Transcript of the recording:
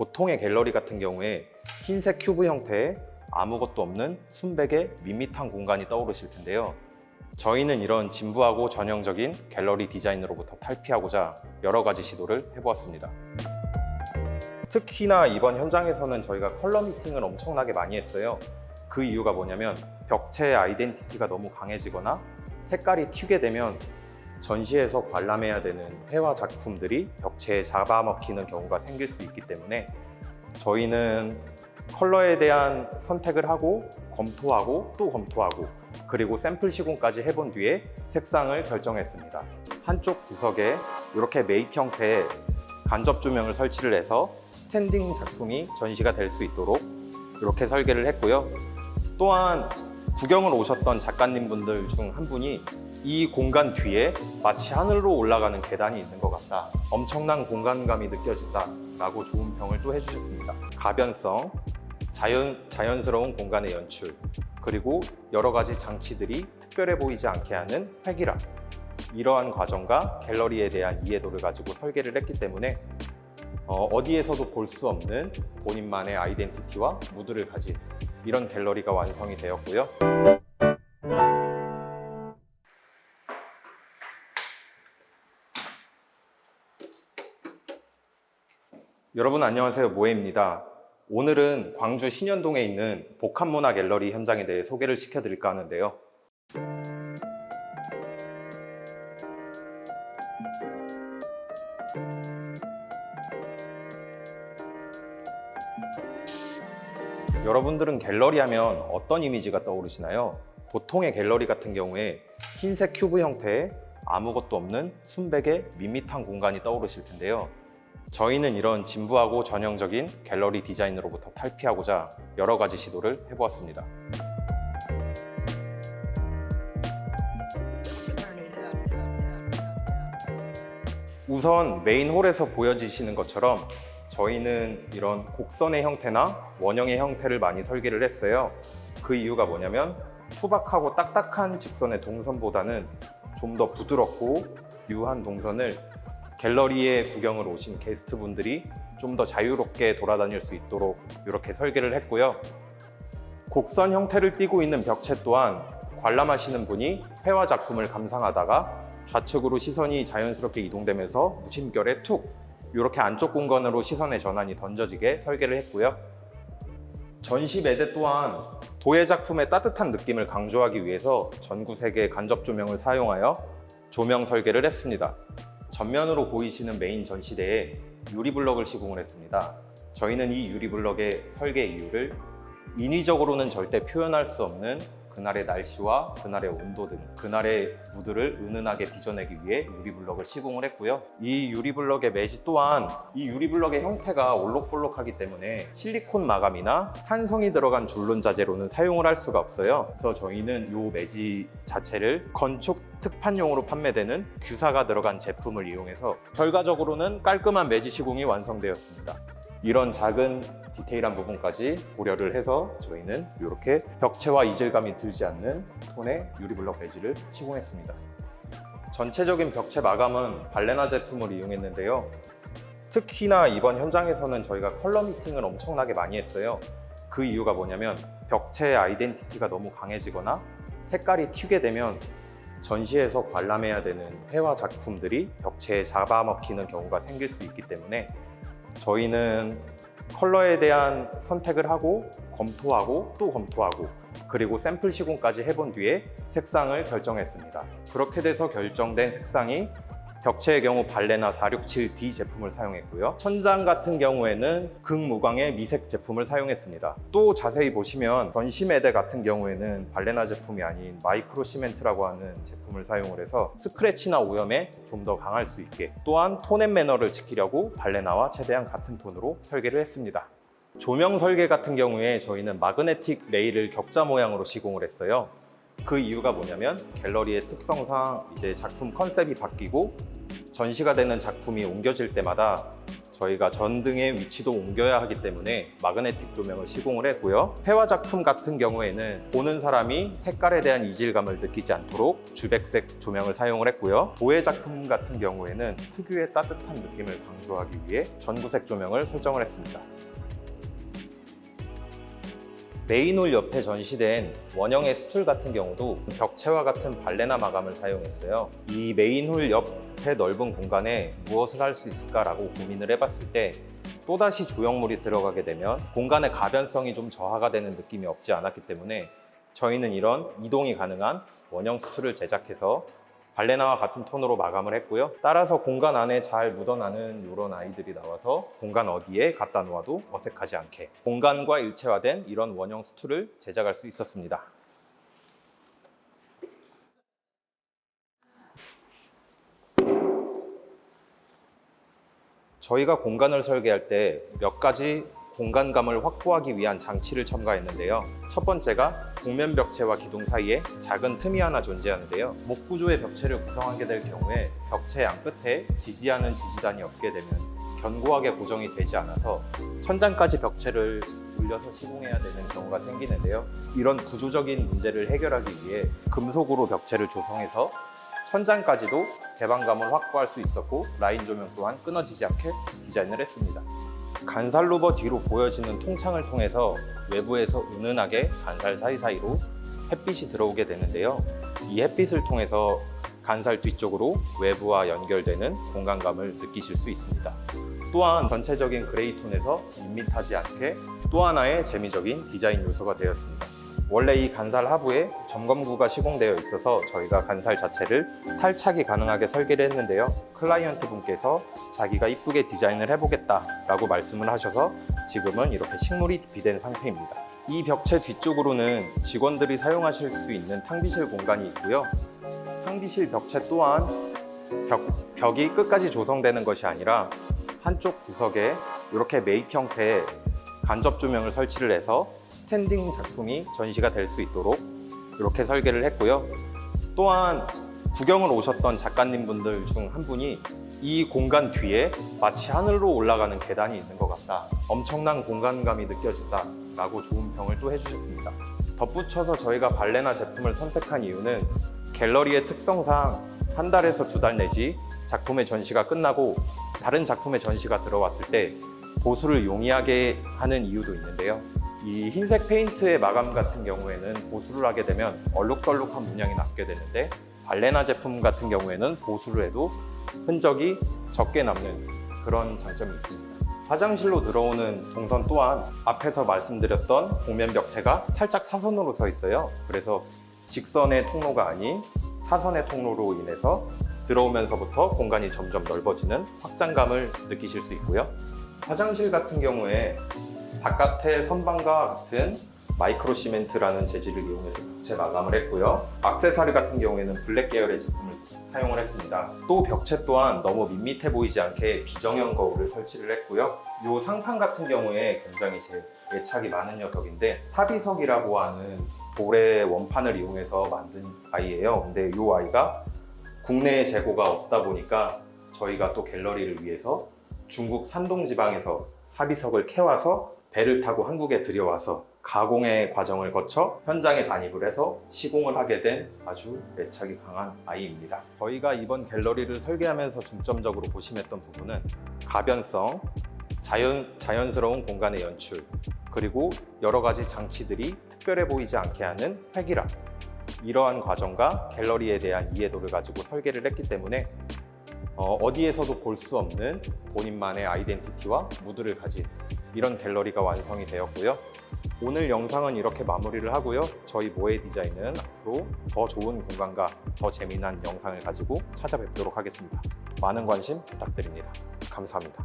보통의 갤러리 같은 경우에 흰색 큐브 형태의 아무것도 없는 순백의 밋밋한 공간이 떠오르실 텐데요. 저희는 이런 진부하고 전형적인 갤러리 디자인으로부터 탈피하고자 여러 가지 시도를 해보았습니다. 특히나 이번 현장에서는 저희가 컬러 미팅을 엄청나게 많이 했어요. 그 이유가 뭐냐면 벽체의 아이덴티티가 너무 강해지거나 색깔이 튀게 되면 전시에서 관람해야 되는 회화 작품들이 벽체에 잡아먹히는 경우가 생길 수 있기 때문에 저희는 컬러에 대한 선택을 하고 검토하고 또 검토하고 그리고 샘플 시공까지 해본 뒤에 색상을 결정했습니다. 한쪽 구석에 이렇게 메입 형태의 간접 조명을 설치를 해서 스탠딩 작품이 전시가 될 수 있도록 이렇게 설계를 했고요. 또한 구경을 오셨던 작가님분들 중 한 분이 이 공간 뒤에 마치 하늘로 올라가는 계단이 있는 것 같다, 엄청난 공간감이 느껴진다 라고 좋은 평을 또 해주셨습니다. 가변성, 자연스러운 공간의 연출, 그리고 여러 가지 장치들이 특별해 보이지 않게 하는 활기람, 이러한 과정과 갤러리에 대한 이해도를 가지고 설계를 했기 때문에 어디에서도 볼 수 없는 본인만의 아이덴티티와 무드를 가진 이런 갤러리가 완성이 되었고요. 여러분 안녕하세요, 모에입니다. 오늘은 광주 신현동에 있는 복합문화 갤러리 현장에 대해 소개를 시켜드릴까 하는데요. 여러분들은 갤러리 하면 어떤 이미지가 떠오르시나요? 보통의 갤러리 같은 경우에 흰색 큐브 형태의 아무것도 없는 순백의 밋밋한 공간이 떠오르실 텐데요. 저희는 이런 진부하고 전형적인 갤러리 디자인으로부터 탈피하고자 여러 가지 시도를 해보았습니다. 우선 메인 홀에서 보여지시는 것처럼 저희는 이런 곡선의 형태나 원형의 형태를 많이 설계를 했어요. 그 이유가 뭐냐면 투박하고 딱딱한 직선의 동선보다는 좀 더 부드럽고 유한 동선을 갤러리에 구경을 오신 게스트분들이 좀 더 자유롭게 돌아다닐 수 있도록 이렇게 설계를 했고요. 곡선 형태를 띠고 있는 벽체 또한 관람하시는 분이 회화 작품을 감상하다가 좌측으로 시선이 자연스럽게 이동되면서 무심결에 툭 이렇게 안쪽 공간으로 시선의 전환이 던져지게 설계를 했고요. 전시 매대 또한 도예 작품의 따뜻한 느낌을 강조하기 위해서 전구색의 간접 조명을 사용하여 조명 설계를 했습니다. 전면으로 보이시는 메인 전시대에 유리블럭을 시공을 했습니다. 저희는 이 유리블럭의 설계 이유를 인위적으로는 절대 표현할 수 없는 그날의 날씨와 그날의 온도 등 그날의 무드를 은은하게 빚어내기 위해 유리블럭을 시공을 했고요. 이 유리블럭의 매지 또한 이 유리블럭의 형태가 올록볼록하기 때문에 실리콘 마감이나 탄성이 들어간 줄눈 자재로는 사용을 할 수가 없어요. 그래서 저희는 이 매지 자체를 건축 특판용으로 판매되는 규사가 들어간 제품을 이용해서 결과적으로는 깔끔한 매지 시공이 완성되었습니다. 이런 작은 디테일한 부분까지 고려를 해서 저희는 이렇게 벽체와 이질감이 들지 않는 톤의 유리블럭 매지를 시공했습니다. 전체적인 벽체 마감은 발레나 제품을 이용했는데요. 특히나 이번 현장에서는 저희가 컬러 미팅을 엄청나게 많이 했어요. 그 이유가 뭐냐면 벽체의 아이덴티티가 너무 강해지거나 색깔이 튀게 되면 전시에서 관람해야 되는 회화 작품들이 벽체에 잡아먹히는 경우가 생길 수 있기 때문에 저희는 컬러에 대한 선택을 하고 검토하고 또 검토하고 그리고 샘플 시공까지 해본 뒤에 색상을 결정했습니다. 그렇게 돼서 결정된 색상이 벽체의 경우 발레나 467D 제품을 사용했고요. 천장 같은 경우에는 극무광의 미색 제품을 사용했습니다. 또 자세히 보시면 전시 매대 같은 경우에는 발레나 제품이 아닌 마이크로 시멘트라고 하는 제품을 사용을 해서 스크래치나 오염에 좀 더 강할 수 있게, 또한 톤 앤 매너를 지키려고 발레나와 최대한 같은 톤으로 설계를 했습니다. 조명 설계 같은 경우에 저희는 마그네틱 레일을 격자 모양으로 시공을 했어요. 그 이유가 뭐냐면 갤러리의 특성상 이제 작품 컨셉이 바뀌고 전시가 되는 작품이 옮겨질 때마다 저희가 전등의 위치도 옮겨야 하기 때문에 마그네틱 조명을 시공을 했고요. 회화 작품 같은 경우에는 보는 사람이 색깔에 대한 이질감을 느끼지 않도록 주백색 조명을 사용을 했고요. 도예 작품 같은 경우에는 특유의 따뜻한 느낌을 강조하기 위해 전구색 조명을 설정을 했습니다. 메인홀 옆에 전시된 원형의 스툴 같은 경우도 벽체와 같은 발레나 마감을 사용했어요. 이 메인홀 옆에 넓은 공간에 무엇을 할 수 있을까라고 고민을 해봤을 때 또다시 조형물이 들어가게 되면 공간의 가변성이 좀 저하가 되는 느낌이 없지 않았기 때문에 저희는 이런 이동이 가능한 원형 스툴을 제작해서 발레나와 같은 톤으로 마감을 했고요. 따라서 공간 안에 잘 묻어나는 이런 아이들이 나와서 공간 어디에 갖다 놓아도 어색하지 않게 공간과 일체화된 이런 원형 스툴을 제작할 수 있었습니다. 저희가 공간을 설계할 때 몇 가지 공간감을 확보하기 위한 장치를 첨가했는데요. 첫 번째가 곡면 벽체와 기둥 사이에 작은 틈이 하나 존재하는데요. 목구조의 벽체를 구성하게 될 경우에 벽체 양 끝에 지지하는 지지단이 없게 되면 견고하게 고정이 되지 않아서 천장까지 벽체를 올려서 시공해야 되는 경우가 생기는데요. 이런 구조적인 문제를 해결하기 위해 금속으로 벽체를 조성해서 천장까지도 개방감을 확보할 수 있었고 라인 조명 또한 끊어지지 않게 디자인을 했습니다. 간살 루버 뒤로 보여지는 통창을 통해서 외부에서 은은하게 간살 사이사이로 햇빛이 들어오게 되는데요. 이 햇빛을 통해서 간살 뒤쪽으로 외부와 연결되는 공간감을 느끼실 수 있습니다. 또한 전체적인 그레이 톤에서 밋밋하지 않게 또 하나의 재미적인 디자인 요소가 되었습니다. 원래 이 간살 하부에 점검구가 시공되어 있어서 저희가 간살 자체를 탈착이 가능하게 설계를 했는데요. 클라이언트 분께서 자기가 이쁘게 디자인을 해보겠다라고 말씀을 하셔서 지금은 이렇게 식물이 비된 상태입니다. 이 벽체 뒤쪽으로는 직원들이 사용하실 수 있는 탕비실 공간이 있고요. 탕비실 벽체 또한 벽이 끝까지 조성되는 것이 아니라 한쪽 구석에 이렇게 메입 형태의 간접 조명을 설치를 해서 스탠딩 작품이 전시가 될 수 있도록 이렇게 설계를 했고요. 또한 구경을 오셨던 작가님 분들 중 한 분이 이 공간 뒤에 마치 하늘로 올라가는 계단이 있는 것 같다, 엄청난 공간감이 느껴진다 라고 좋은 평을 또 해주셨습니다. 덧붙여서 저희가 발레나 제품을 선택한 이유는 갤러리의 특성상 한 달에서 2달 내지 작품의 전시가 끝나고 다른 작품의 전시가 들어왔을 때 보수를 용이하게 하는 이유도 있는데요. 이 흰색 페인트의 마감 같은 경우에는 보수를 하게 되면 얼룩덜룩한 문양이 남게 되는데 발레나 제품 같은 경우에는 보수를 해도 흔적이 적게 남는 그런 장점이 있습니다. 화장실로 들어오는 동선 또한 앞에서 말씀드렸던 곡면 벽체가 살짝 사선으로 서 있어요. 그래서 직선의 통로가 아닌 사선의 통로로 인해서 들어오면서부터 공간이 점점 넓어지는 확장감을 느끼실 수 있고요. 화장실 같은 경우에 바깥의 선반과 같은 마이크로 시멘트라는 재질을 이용해서 벽체 마감을 했고요. 액세서리 같은 경우에는 블랙 계열의 제품을 사용을 했습니다. 또 벽체 또한 너무 밋밋해 보이지 않게 비정형 거울을 설치를 했고요. 이 상판 같은 경우에 굉장히 제 애착이 많은 녀석인데 타비석이라고 하는 돌의 원판을 이용해서 만든 아이예요. 근데 이 아이가 국내에 재고가 없다 보니까 저희가 또 갤러리를 위해서 중국 산동 지방에서 사비석을 캐와서 배를 타고 한국에 들여와서 가공의 과정을 거쳐 현장에 반입을 해서 시공을 하게 된 아주 애착이 강한 아이입니다. 저희가 이번 갤러리를 설계하면서 중점적으로 고심했던 부분은 가변성, 자연스러운 공간의 연출, 그리고 여러 가지 장치들이 특별해 보이지 않게 하는 획일화, 이러한 과정과 갤러리에 대한 이해도를 가지고 설계를 했기 때문에 어디에서도 볼 수 없는 본인만의 아이덴티티와 무드를 가진 이런 갤러리가 완성이 되었고요. 오늘 영상은 이렇게 마무리를 하고요. 저희 모에 디자인은 앞으로 더 좋은 공간과 더 재미난 영상을 가지고 찾아뵙도록 하겠습니다. 많은 관심 부탁드립니다. 감사합니다.